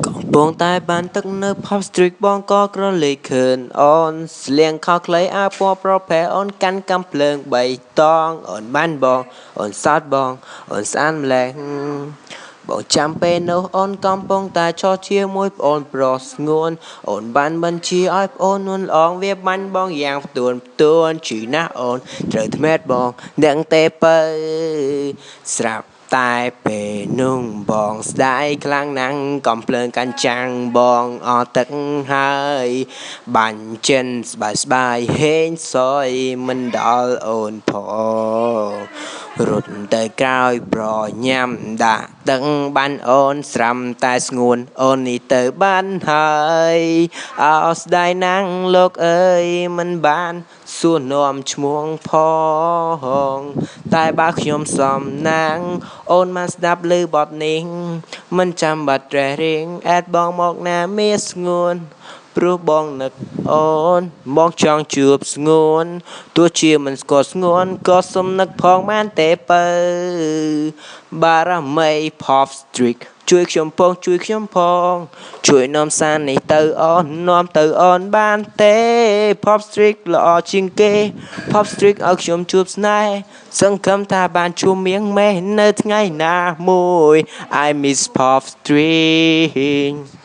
កំពុងតែបានទឹកនៅ Pop Street បងក៏ក្រឡេកឃើញអូនស្លៀងខោខ្លីអាវពណ៌ប្រផេះអូនកាន់កាំភ្លើងបៃតងអូនបានបងអូនសោតបងអូនស្អាតម្ល៉េះបងចាំពេលនោះអូនកំពុងតែឈរជាមួយប្អូនប្រុសស្ងួនអូនបានបញ្ជាឲ្យប្អូននួនល្អងវាបាញ់បងយ៉ាងផ្ទួនជឿណាស់អូនត្រូវថ្មែតបងដឹងទេបើស្រាប់តែពេលនោះបងស្ដាយខ្លាំងណាស់កំភ្លើងកាន់ចាំងបងអត់ទឹកហើយបាញ់ចិនស្បាយហេងសយមិនដល់អូនផងរត់ទៅក្រោយប្រញាំដាក់ទឹកបានអូនស្រាំតែស្ងួនអូននេះទៅបានហើយអោស្ដាយណាស់លោកអើយមិនបានសួរនាំឈ្មោះផងតែបើខ្ញុំសំណាងអូនបានស្ដាប់ឮបទនេះមិនចាំបាច់ត្រេះរិងអែតបងមកណាមាសស្ងួនព្រោះបងនឹកអូនមកចង់ជួបស្ងួនទោះជាមិនស្គាល់ស្ងួនក៏សុំនឹកផងបានទេបើបារមី Pop Street ជួយខ្ញុំផងជួយនាំសារនេះទៅអូននាំទៅអូនបានទេ Pop Street ល្អជាងគេ Pop Street ឲ្យខ្ញុំជួបស្នេហ៍សង្ឃឹមថាបានជួបមាងមេនៅថ្ងៃណាមួយ I miss Pop Street